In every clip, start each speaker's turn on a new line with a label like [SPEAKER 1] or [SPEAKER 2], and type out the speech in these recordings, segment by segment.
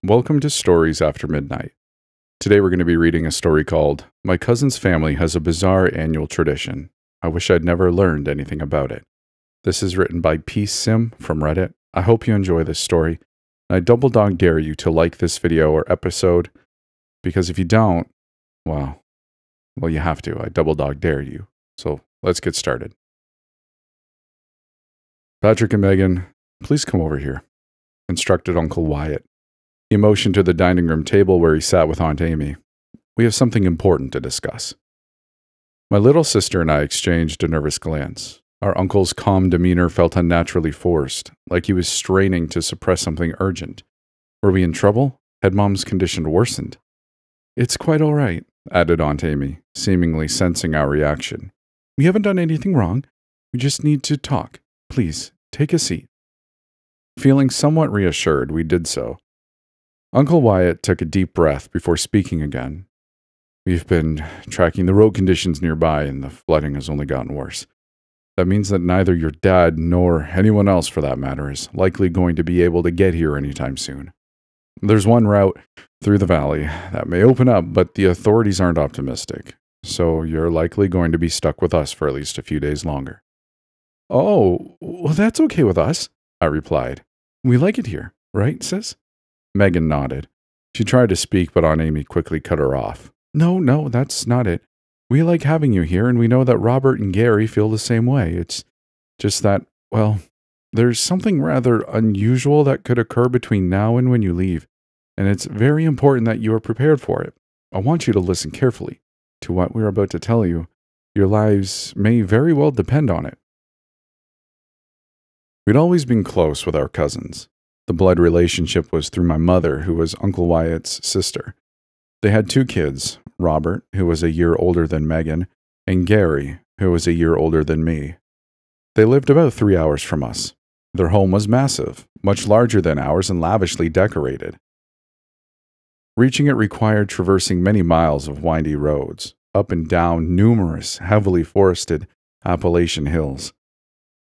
[SPEAKER 1] Welcome to Stories After Midnight. Today we're going to be reading a story called My Cousin's Family Has a Bizarre Annual Tradition. I wish I'd never learned anything about it. This is written by PeaceSim from Reddit. I hope you enjoy this story. I double dog dare you to like this video or episode, because if you don't, well, you have to. I double dog dare you. So let's get started. Patrick and Megan, please come over here, instructed Uncle Wyatt. He motioned to the dining room table where he sat with Aunt Amy. We have something important to discuss. My little sister and I exchanged a nervous glance. Our uncle's calm demeanor felt unnaturally forced, like he was straining to suppress something urgent. Were we in trouble? Had Mom's condition worsened? It's quite all right, added Aunt Amy, seemingly sensing our reaction. We haven't done anything wrong. We just need to talk. Please, take a seat. Feeling somewhat reassured, we did so. Uncle Wyatt took a deep breath before speaking again. We've been tracking the road conditions nearby, and the flooding has only gotten worse. That means that neither your dad, nor anyone else for that matter, is likely going to be able to get here anytime soon. There's one route through the valley that may open up, but the authorities aren't optimistic, so you're likely going to be stuck with us for at least a few days longer. Oh, well, that's okay with us, I replied. We like it here, right, sis? Megan nodded. She tried to speak, but Aunt Amy quickly cut her off. No, that's not it. We like having you here, and we know that Robert and Gary feel the same way. It's just that, well, there's something rather unusual that could occur between now and when you leave, and it's very important that you are prepared for it. I want you to listen carefully to what we're about to tell you. Your lives may very well depend on it. We'd always been close with our cousins. The blood relationship was through my mother, who was Uncle Wyatt's sister. They had two kids, Robert, who was a year older than Megan, and Gary, who was a year older than me. They lived about 3 hours from us. Their home was massive, much larger than ours and lavishly decorated. Reaching it required traversing many miles of windy roads, up and down numerous heavily forested Appalachian hills.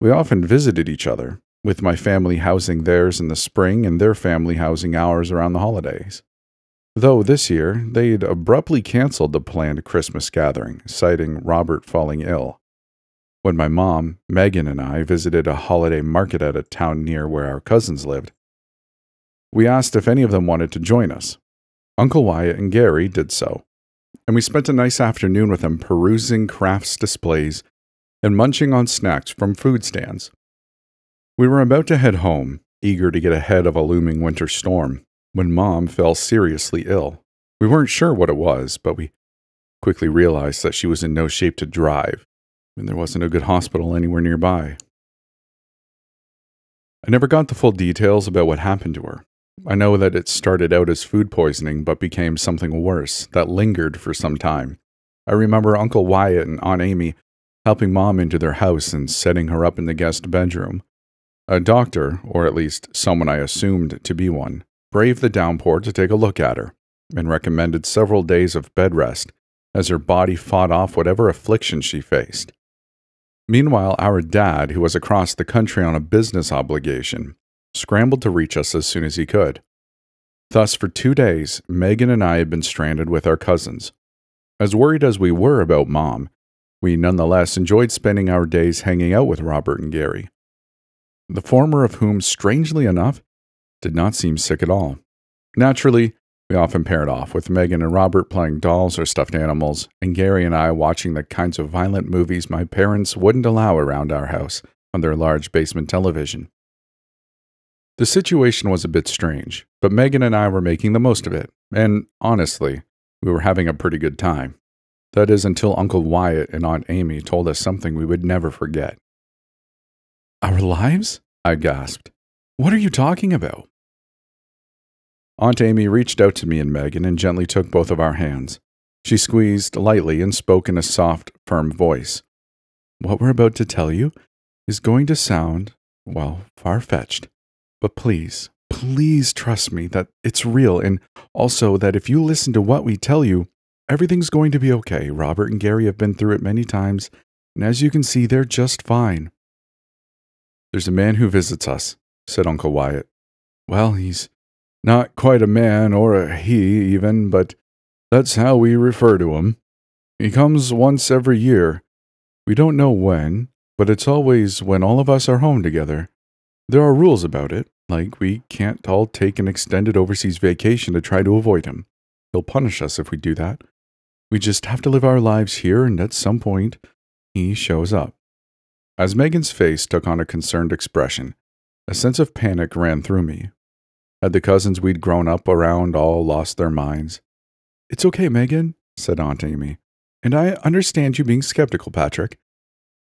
[SPEAKER 1] We often visited each other, with my family housing theirs in the spring and their family housing ours around the holidays. Though this year, they'd abruptly canceled the planned Christmas gathering, citing Robert falling ill. When my mom, Megan, and I visited a holiday market at a town near where our cousins lived, we asked if any of them wanted to join us. Uncle Wyatt and Gary did so, and we spent a nice afternoon with them perusing crafts displays and munching on snacks from food stands. We were about to head home, eager to get ahead of a looming winter storm, when Mom fell seriously ill. We weren't sure what it was, but we quickly realized that she was in no shape to drive, and there wasn't a good hospital anywhere nearby. I never got the full details about what happened to her. I know that it started out as food poisoning, but became something worse that lingered for some time. I remember Uncle Wyatt and Aunt Amy helping Mom into their house and setting her up in the guest bedroom. A doctor, or at least someone I assumed to be one, braved the downpour to take a look at her, and recommended several days of bed rest as her body fought off whatever affliction she faced. Meanwhile, our dad, who was across the country on a business obligation, scrambled to reach us as soon as he could. Thus, for 2 days, Megan and I had been stranded with our cousins. As worried as we were about Mom, we nonetheless enjoyed spending our days hanging out with Robert and Gary, the former of whom, strangely enough, did not seem sick at all. Naturally, we often paired off, with Megan and Robert playing dolls or stuffed animals, and Gary and I watching the kinds of violent movies my parents wouldn't allow around our house on their large basement television. The situation was a bit strange, but Megan and I were making the most of it, and honestly, we were having a pretty good time. That is until Uncle Wyatt and Aunt Amy told us something we would never forget. Our lives? I gasped. What are you talking about? Aunt Amy reached out to me and Megan and gently took both of our hands. She squeezed lightly and spoke in a soft, firm voice. What we're about to tell you is going to sound, well, far-fetched. But please trust me that it's real, and also that if you listen to what we tell you, everything's going to be okay. Robert and Gary have been through it many times, and as you can see, they're just fine. There's a man who visits us, said Uncle Wyatt. Well, he's Not quite a man or a he, even, but that's how we refer to him. He comes once every year. We don't know when, but it's always when all of us are home together. There are rules about it, like we can't all take an extended overseas vacation to try to avoid him. He'll punish us if we do that. We just have to live our lives here, and at some point, he shows up. As Megan's face took on a concerned expression, a sense of panic ran through me. Had the cousins we'd grown up around all lost their minds? "It's okay, Megan," said Aunt Amy. "And I understand you being skeptical, Patrick."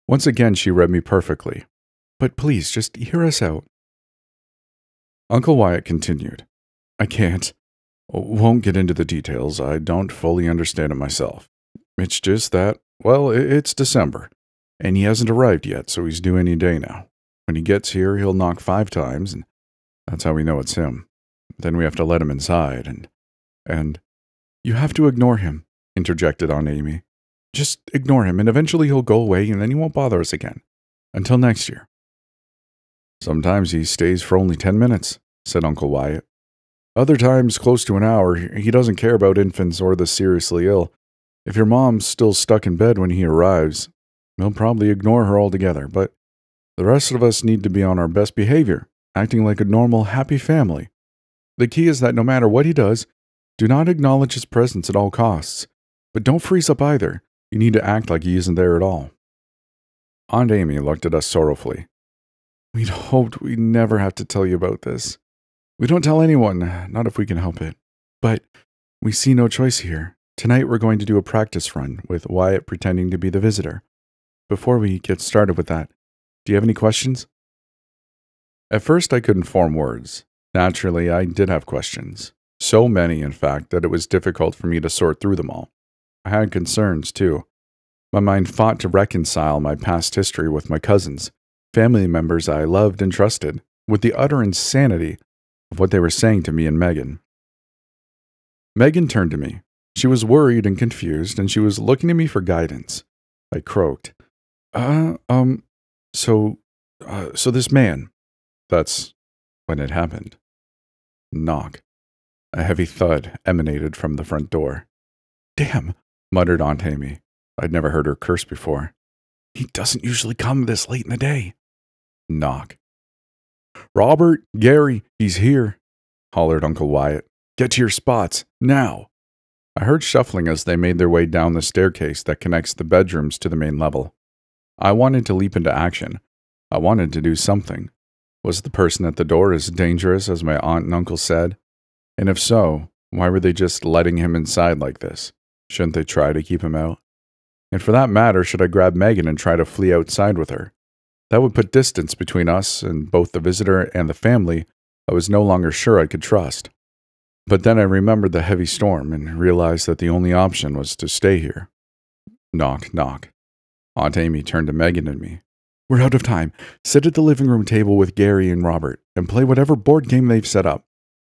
[SPEAKER 1] Once again, she read me perfectly. "But please, just hear us out." Uncle Wyatt continued. "I can't. Won't get into the details. I don't fully understand it myself. It's just that, well, it's December, and he hasn't arrived yet, so he's due any day now. When he gets here, he'll knock 5 times, and that's how we know it's him. Then we have to let him inside, and "You have to ignore him," interjected Aunt Amy. "Just ignore him, and eventually he'll go away, and then he won't bother us again. Until next year." "Sometimes he stays for only 10 minutes, said Uncle Wyatt. "Other times, close to an hour. He doesn't care about infants or the seriously ill. If your mom's still stuck in bed when he arrives, he'll probably ignore her altogether, but the rest of us need to be on our best behavior, acting like a normal, happy family. The key is that no matter what he does, do not acknowledge his presence at all costs. But don't freeze up either. You need to act like he isn't there at all." Aunt Amy looked at us sorrowfully. "We'd hoped we'd never have to tell you about this. We don't tell anyone, not if we can help it. But we see no choice here. Tonight we're going to do a practice run with Wyatt pretending to be the visitor. Before we get started with that, do you have any questions?" At first I couldn't form words. Naturally, I did have questions. So many, in fact, that it was difficult for me to sort through them all. I had concerns, too. My mind fought to reconcile my past history with my cousins, family members I loved and trusted, with the utter insanity of what they were saying to me and Megan. Megan turned to me. She was worried and confused, and she was looking at me for guidance. I croaked. So this man." That's when it happened. Knock. A heavy thud emanated from the front door. "Damn," muttered Aunt Amy. I'd never heard her curse before. "He doesn't usually come this late in the day." Knock. "Robert, Gary, he's here," hollered Uncle Wyatt. "Get to your spots, now." I heard shuffling as they made their way down the staircase that connects the bedrooms to the main level. I wanted to leap into action. I wanted to do something. Was the person at the door as dangerous as my aunt and uncle said? And if so, why were they just letting him inside like this? Shouldn't they try to keep him out? And for that matter, should I grab Megan and try to flee outside with her? That would put distance between us and both the visitor and the family I was no longer sure I could trust. But then I remembered the heavy storm and realized that the only option was to stay here. Knock, knock. Aunt Amy turned to Megan and me. "We're out of time. Sit at the living room table with Gary and Robert and play whatever board game they've set up.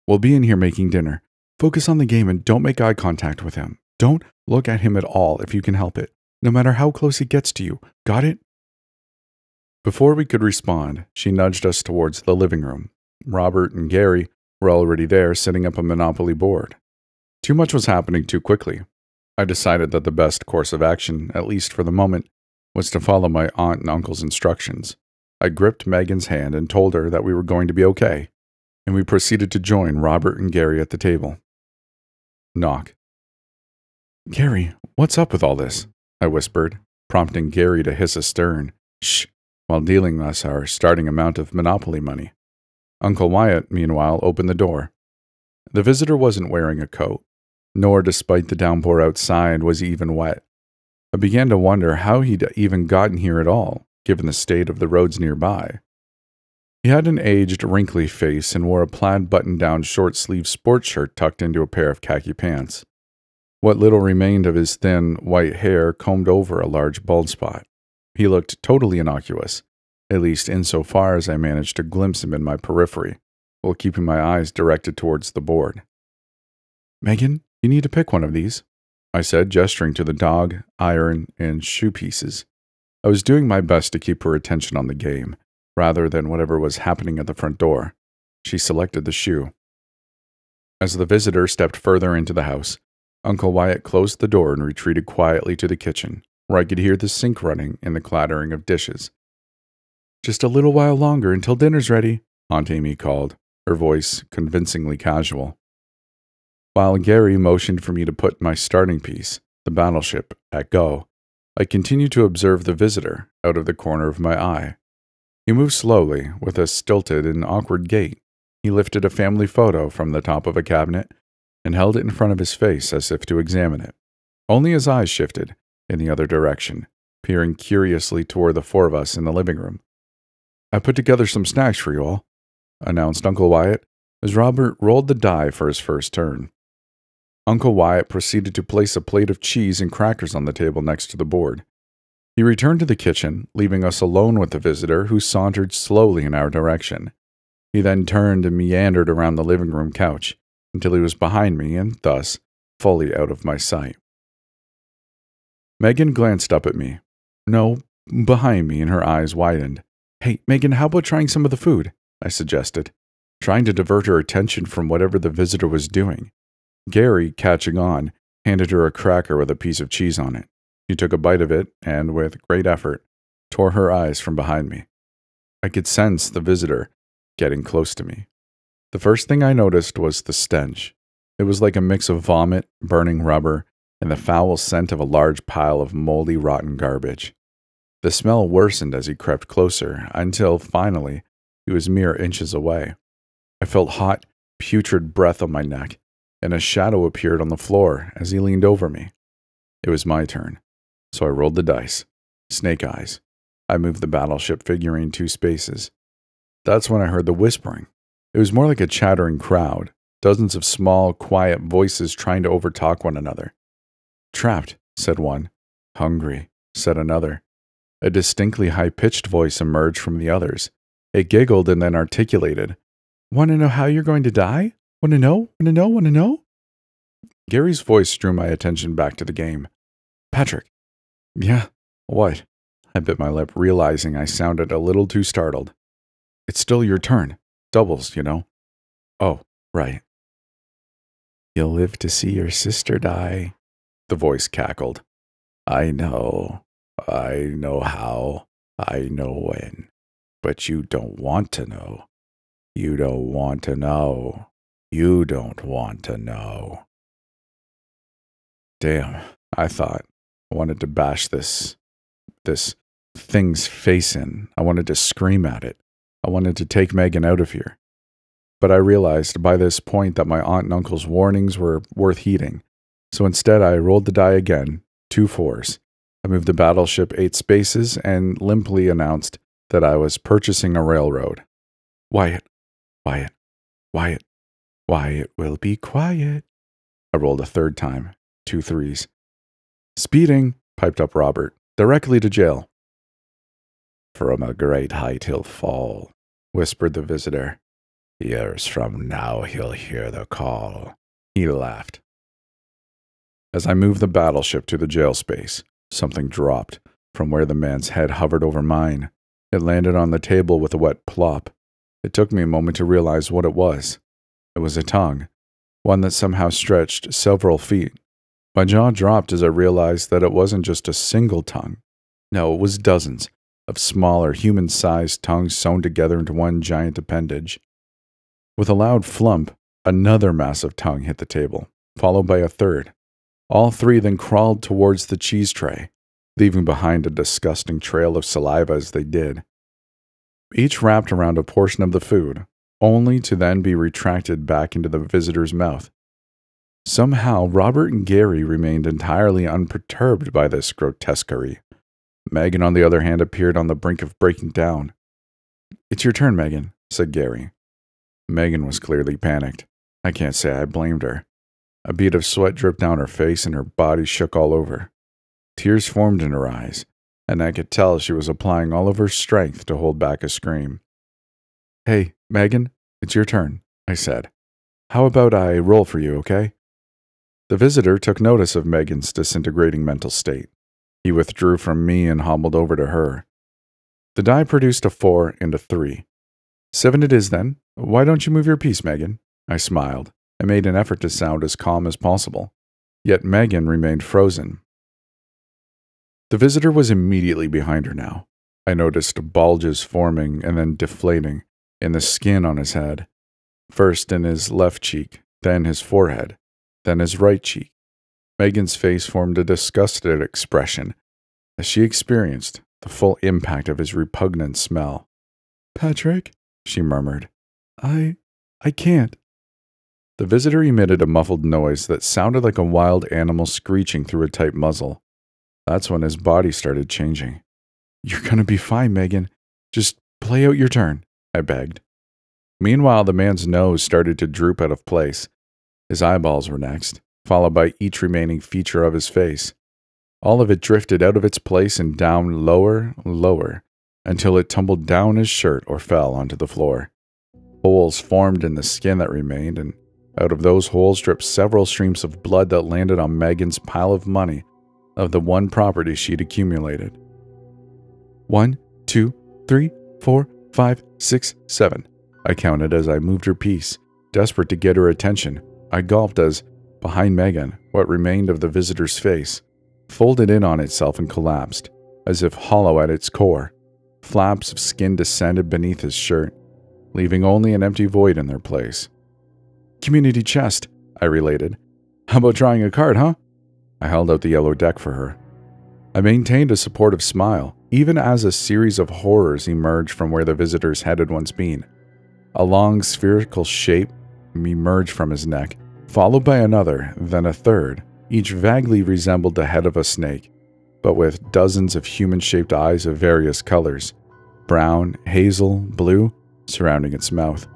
[SPEAKER 1] We'll be in here making dinner. Focus on the game and don't make eye contact with him. Don't look at him at all if you can help it, no matter how close he gets to you. Got it?" Before we could respond, she nudged us towards the living room. Robert and Gary were already there, setting up a Monopoly board. Too much was happening too quickly. I decided that the best course of action, at least for the moment, was to follow my aunt and uncle's instructions. I gripped Megan's hand and told her that we were going to be okay, and we proceeded to join Robert and Gary at the table. Knock. "Gary, what's up with all this?" I whispered, prompting Gary to hiss astern, "Shh," while dealing us our starting amount of Monopoly money. Uncle Wyatt, meanwhile, opened the door. The visitor wasn't wearing a coat, nor, despite the downpour outside, was he even wet. I began to wonder how he'd even gotten here at all, given the state of the roads nearby. He had an aged, wrinkly face and wore a plaid button-down short-sleeved sports shirt tucked into a pair of khaki pants. What little remained of his thin, white hair combed over a large bald spot. He looked totally innocuous, at least insofar as I managed to glimpse him in my periphery, while keeping my eyes directed towards the board. "Megan, you need to pick one of these," I said, gesturing to the dog, iron, and shoe pieces. I was doing my best to keep her attention on the game, rather than whatever was happening at the front door. She selected the shoe. As the visitor stepped further into the house, Uncle Wyatt closed the door and retreated quietly to the kitchen, where I could hear the sink running and the clattering of dishes. "Just a little while longer until dinner's ready," Aunt Amy called, her voice convincingly casual. While Gary motioned for me to put my starting piece, the battleship, at go, I continued to observe the visitor out of the corner of my eye. He moved slowly, with a stilted and awkward gait. He lifted a family photo from the top of a cabinet and held it in front of his face as if to examine it. Only his eyes shifted in the other direction, peering curiously toward the four of us in the living room. "I put together some snacks for you all," announced Uncle Wyatt as Robert rolled the die for his first turn. Uncle Wyatt proceeded to place a plate of cheese and crackers on the table next to the board. He returned to the kitchen, leaving us alone with the visitor, who sauntered slowly in our direction. He then turned and meandered around the living room couch until he was behind me and, thus, fully out of my sight. Megan glanced up at me. No, behind me, and her eyes widened. "Hey, Megan, how about trying some of the food?" I suggested, trying to divert her attention from whatever the visitor was doing. Gary, catching on, handed her a cracker with a piece of cheese on it. She took a bite of it and, with great effort, tore her eyes from behind me. I could sense the visitor getting close to me. The first thing I noticed was the stench. It was like a mix of vomit, burning rubber, and the foul scent of a large pile of moldy, rotten garbage. The smell worsened as he crept closer, until, finally, he was mere inches away. I felt hot, putrid breath on my neck, and a shadow appeared on the floor as he leaned over me. It was my turn, so I rolled the dice. Snake eyes. I moved the battleship figurine 2 spaces. That's when I heard the whispering. It was more like a chattering crowd, dozens of small, quiet voices trying to overtalk one another. "Trapped," said one. "Hungry," said another. A distinctly high-pitched voice emerged from the others. It giggled and then articulated, "Want to know how you're going to die? Want to know? Want to know? Want to know?" Gary's voice drew my attention back to the game. "Patrick." "Yeah, what?" I bit my lip, realizing I sounded a little too startled. "It's still your turn. Doubles, you know." "Oh, right." "You'll live to see your sister die," the voice cackled. I know how, I know when, but you don't want to know. You don't want to know. You don't want to know." Damn, I thought. I wanted to bash this thing's face in. I wanted to scream at it. I wanted to take Megan out of here. But I realized by this point that my aunt and uncle's warnings were worth heeding. So instead I rolled the die again, 2 4s. I moved the battleship 8 spaces and limply announced that I was purchasing a railroad. "Wyatt, Wyatt, Wyatt, Wyatt will be quiet." I rolled a 3rd time, 2 3s. "Speeding," piped up Robert, "directly to jail." "From a great height he'll fall," whispered the visitor. "Years from now he'll hear the call." He laughed. As I moved the battleship to the jail space, something dropped from where the man's head hovered over mine. It landed on the table with a wet plop. It took me a moment to realize what it was. It was a tongue, one that somehow stretched several feet. My jaw dropped as I realized that it wasn't just a single tongue. No, it was dozens of smaller, human-sized tongues sewn together into one giant appendage. With a loud flump, another massive tongue hit the table, followed by a third. All 3 then crawled towards the cheese tray, leaving behind a disgusting trail of saliva as they did. Each wrapped around a portion of the food, only to then be retracted back into the visitor's mouth. Somehow, Robert and Gary remained entirely unperturbed by this grotesquerie. Megan, on the other hand, appeared on the brink of breaking down. "It's your turn, Megan," said Gary. Megan was clearly panicked. I can't say I blamed her. A bead of sweat dripped down her face and her body shook all over. Tears formed in her eyes, and I could tell she was applying all of her strength to hold back a scream. "Hey, Megan, it's your turn," I said. "How about I roll for you, okay?" The visitor took notice of Megan's disintegrating mental state. He withdrew from me and hobbled over to her. The die produced a 4 and a 3. "7 it is, then. Why don't you move your piece, Megan?" I smiled, I made an effort to sound as calm as possible, yet Megan remained frozen. The visitor was immediately behind her now. I noticed bulges forming and then deflating in the skin on his head, first in his left cheek, then his forehead, then his right cheek. Megan's face formed a disgusted expression as she experienced the full impact of his repugnant smell. "Patrick," she murmured, I can't." The visitor emitted a muffled noise that sounded like a wild animal screeching through a tight muzzle. That's when his body started changing. "You're gonna be fine, Megan. Just play out your turn," I begged. Meanwhile, the man's nose started to droop out of place. His eyeballs were next, followed by each remaining feature of his face. All of it drifted out of its place and down lower, until it tumbled down his shirt or fell onto the floor. Holes formed in the skin that remained, and out of those holes dripped several streams of blood that landed on Megan's pile of money of the one property she'd accumulated. 1, 2, 3, 4, 5, 6, 7. I counted as I moved her piece, desperate to get her attention. I gulped as, behind Megan, what remained of the visitor's face folded in on itself and collapsed, as if hollow at its core. Flaps of skin descended beneath his shirt, leaving only an empty void in their place. "Community chest," I related. "How about drawing a card, huh?" I held out the yellow deck for her. I maintained a supportive smile, even as a series of horrors emerged from where the visitor's head had once been. A long spherical shape emerged from his neck, followed by another, then a third. Each vaguely resembled the head of a snake, but with dozens of human-shaped eyes of various colors, brown, hazel, blue, surrounding its mouth.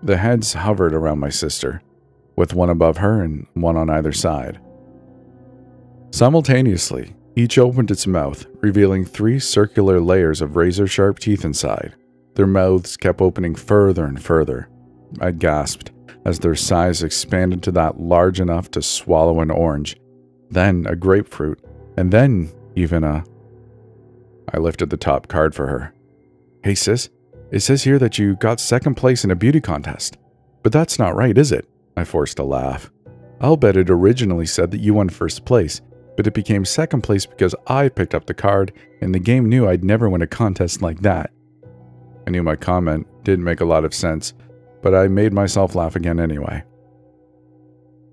[SPEAKER 1] The heads hovered around my sister, with one above her and one on either side. Simultaneously, each opened its mouth, revealing 3 circular layers of razor-sharp teeth inside. Their mouths kept opening further and further. I gasped as their size expanded to that large enough to swallow an orange, then a grapefruit, and then even a... I lifted the top card for her. "Hey sis, it says here that you got second place in a beauty contest. But that's not right, is it?" I forced a laugh. "I'll bet it originally said that you won first place, but it became second place because I picked up the card and the game knew I'd never win a contest like that." I knew my comment didn't make a lot of sense, but I made myself laugh again anyway.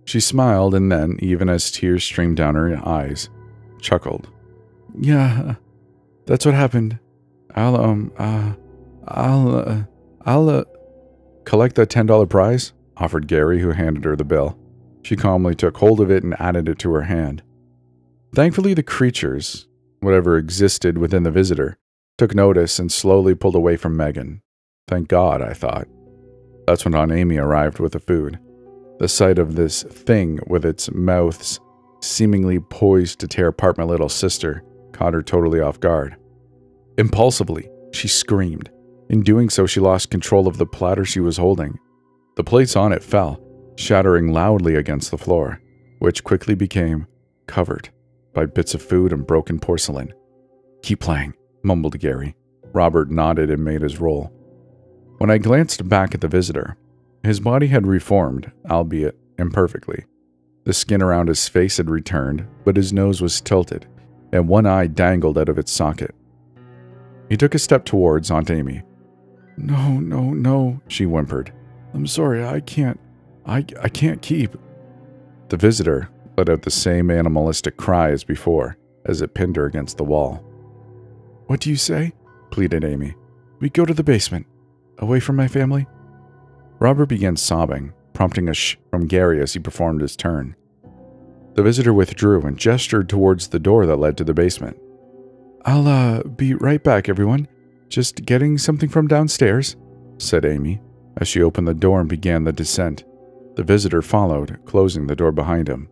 [SPEAKER 1] She smiled and then, even as tears streamed down her eyes, chuckled. "Yeah, that's what happened. I'll collect that $10 prize," offered Gary, who handed her the bill. She calmly took hold of it and added it to her hand. Thankfully, the creatures, whatever existed within the visitor, took notice and slowly pulled away from Megan. Thank God, I thought. That's when Aunt Amy arrived with the food. The sight of this thing with its mouths seemingly poised to tear apart my little sister caught her totally off guard. Impulsively, she screamed. In doing so, she lost control of the platter she was holding. The plates on it fell, shattering loudly against the floor, which quickly became covered by bits of food and broken porcelain. "Keep playing," mumbled Gary. Robert nodded and made his roll. When I glanced back at the visitor, his body had reformed, albeit imperfectly. The skin around his face had returned, but his nose was tilted, and one eye dangled out of its socket. He took a step towards Aunt Amy. No, she whimpered. "I'm sorry, I can't keep." The visitor let out the same animalistic cry as before, as it pinned her against the wall. "What do you say?" pleaded Amy. "We go to the basement. Away from my family?" Robert began sobbing, prompting a shh from Gary as he performed his turn. The visitor withdrew and gestured towards the door that led to the basement. "I'll be right back, everyone. Just getting something from downstairs," said Amy, as she opened the door and began the descent. The visitor followed, closing the door behind him.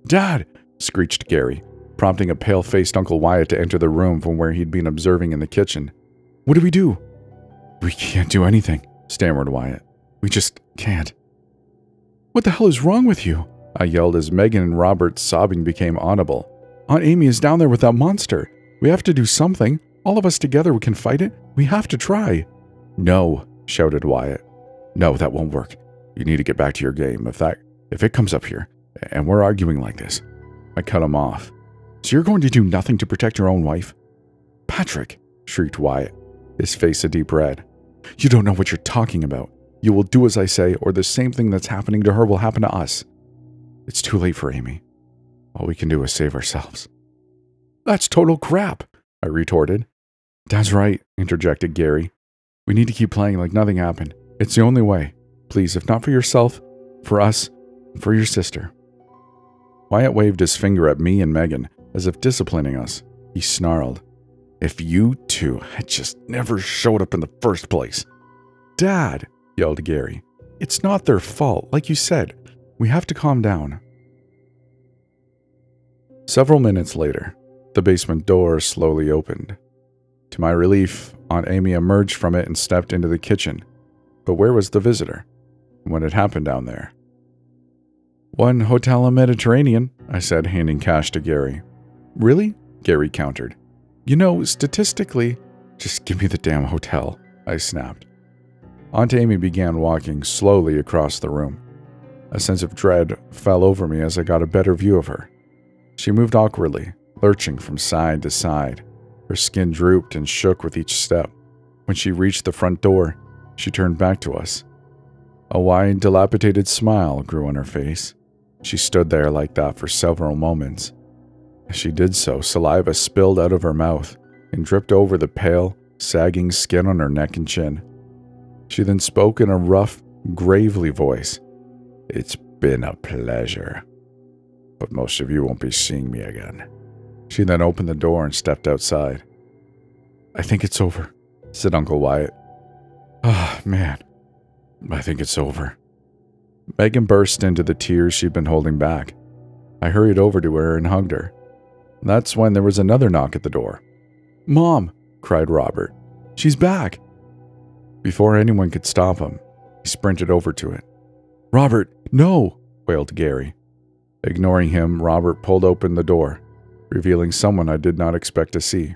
[SPEAKER 1] "Dad!" screeched Gary, prompting a pale-faced Uncle Wyatt to enter the room from where he'd been observing in the kitchen. "What do we do?" "We can't do anything," stammered Wyatt. "We just can't." "What the hell is wrong with you?" I yelled as Megan and Robert's sobbing became audible. "Aunt Amy is down there with that monster. We have to do something. All of us together can fight it. We have to try." "No," shouted Wyatt. "No, that won't work. You need to get back to your game. If it comes up here, and we're arguing like this. I cut him off. So you're going to do nothing to protect your own wife? Patrick, shrieked Wyatt, his face a deep red. You don't know what you're talking about. You will do as I say, or the same thing that's happening to her will happen to us. It's too late for Amy. All we can do is save ourselves. That's total crap, I retorted. That's right, interjected Gary. We need to keep playing like nothing happened. It's the only way. Please, if not for yourself, for us, for your sister. Wyatt waved his finger at me and Megan, as if disciplining us. He snarled, If you two had just never showed up in the first place. Dad, yelled Gary. It's not their fault, like you said. We have to calm down. Several minutes later, the basement door slowly opened. To my relief, Aunt Amy emerged from it and stepped into the kitchen. But where was the visitor? What had happened down there? One hotel in Mediterranean, I said, handing cash to Gary. Really? Gary countered. You know, statistically, just give me the damn hotel, I snapped. Aunt Amy began walking slowly across the room. A sense of dread fell over me as I got a better view of her. She moved awkwardly, lurching from side to side. Her skin drooped and shook with each step. When she reached the front door, she turned back to us. A wide, dilapidated smile grew on her face. She stood there like that for several moments. As she did so, saliva spilled out of her mouth and dripped over the pale, sagging skin on her neck and chin. She then spoke in a rough, gravely voice. It's been a pleasure, but most of you won't be seeing me again. She then opened the door and stepped outside. I think it's over, said Uncle Wyatt. Man, I think it's over. Megan burst into the tears she'd been holding back. I hurried over to her and hugged her. That's when there was another knock at the door. Mom, cried Robert. She's back. Before anyone could stop him, he sprinted over to it. Robert, no, wailed Gary. Ignoring him, Robert pulled open the door, revealing someone I did not expect to see.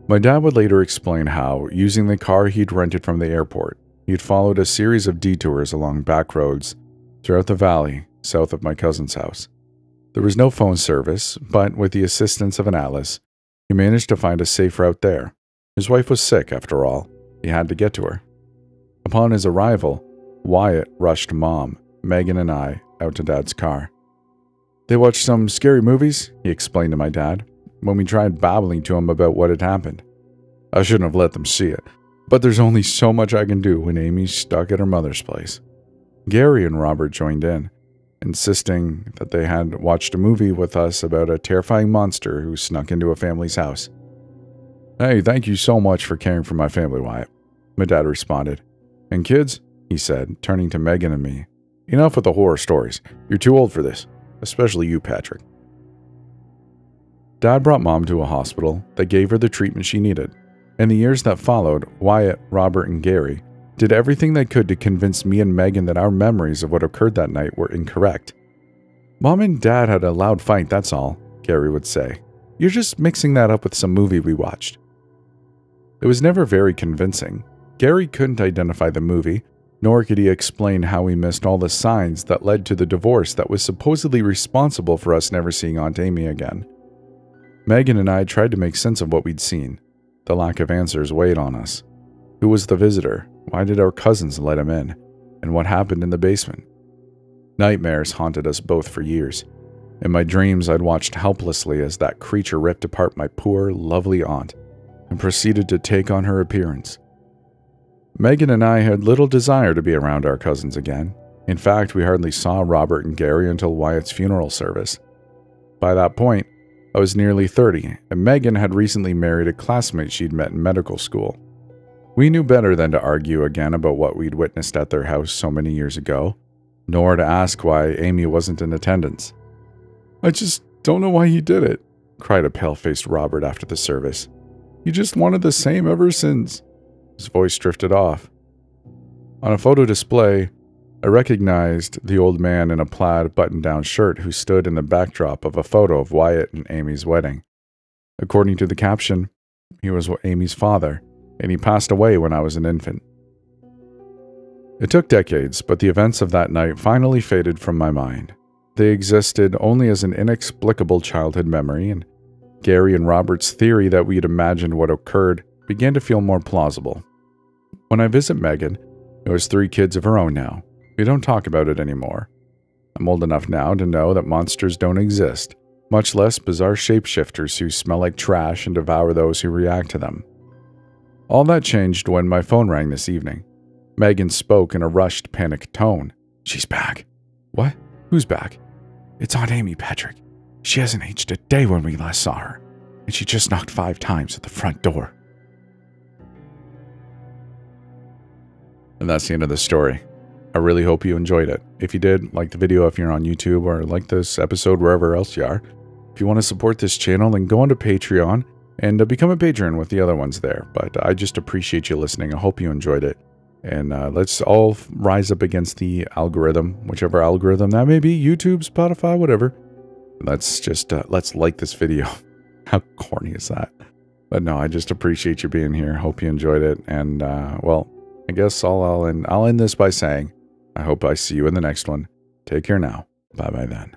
[SPEAKER 1] My dad would later explain how, using the car he'd rented from the airport, he'd followed a series of detours along back roads throughout the valley south of my cousin's house. There was no phone service, but with the assistance of an atlas, he managed to find a safe route there. His wife was sick, after all. He had to get to her. Upon his arrival, Wyatt rushed Mom, Megan, and I out to Dad's car. They watched some scary movies, he explained to my dad, when we tried babbling to him about what had happened. I shouldn't have let them see it, but there's only so much I can do when Amy's stuck at her mother's place. Gary and Robert joined in, insisting that they had watched a movie with us about a terrifying monster who snuck into a family's house. Hey, thank you so much for caring for my family, Wyatt, my dad responded. And kids, he said, turning to Megan and me, enough with the horror stories. You're too old for this, especially you, Patrick. Dad brought Mom to a hospital that gave her the treatment she needed. In the years that followed, Wyatt, Robert, and Gary did everything they could to convince me and Megan that our memories of what occurred that night were incorrect. Mom and Dad had a loud fight, that's all, Gary would say. You're just mixing that up with some movie we watched. It was never very convincing. Gary couldn't identify the movie, nor could he explain how he missed all the signs that led to the divorce that was supposedly responsible for us never seeing Aunt Amy again. Megan and I tried to make sense of what we'd seen. The lack of answers weighed on us. Who was the visitor? Why did our cousins let him in? And what happened in the basement? Nightmares haunted us both for years. In my dreams, I'd watched helplessly as that creature ripped apart my poor, lovely aunt and proceeded to take on her appearance. Megan and I had little desire to be around our cousins again. In fact, we hardly saw Robert and Gary until Wyatt's funeral service. By that point, I was nearly 30, and Megan had recently married a classmate she'd met in medical school. We knew better than to argue again about what we'd witnessed at their house so many years ago, nor to ask why Amy wasn't in attendance. I just don't know why he did it, cried a pale-faced Robert after the service. He just wanted the same ever since. His voice drifted off. On a photo display, I recognized the old man in a plaid button-down shirt who stood in the backdrop of a photo of Wyatt and Amy's wedding. According to the caption, he was Amy's father, and he passed away when I was an infant. It took decades, but the events of that night finally faded from my mind. They existed only as an inexplicable childhood memory, and Gary and Robert's theory that we had imagined what occurred began to feel more plausible. When I visit Megan, who has 3 kids of her own now, we don't talk about it anymore. I'm old enough now to know that monsters don't exist, much less bizarre shapeshifters who smell like trash and devour those who react to them. All that changed when my phone rang this evening. Megan spoke in a rushed, panicked tone. "She's back." "What? Who's back?" "It's Aunt Amy, Patrick. She hasn't aged a day when we last saw her, and she just knocked 5 times at the front door." And that's the end of the story. I really hope you enjoyed it. If you did, like the video if you're on YouTube, or like this episode wherever else you are. If you want to support this channel, then go onto Patreon and become a patron with the other ones there. But I just appreciate you listening. I hope you enjoyed it. And let's all rise up against the algorithm, whichever algorithm that may be, YouTube, Spotify, whatever. Let's just, let's like this video. How corny is that? But no, I just appreciate you being here. Hope you enjoyed it. And, well, I guess I'll end this by saying, I hope I see you in the next one. Take care now. Bye-bye then.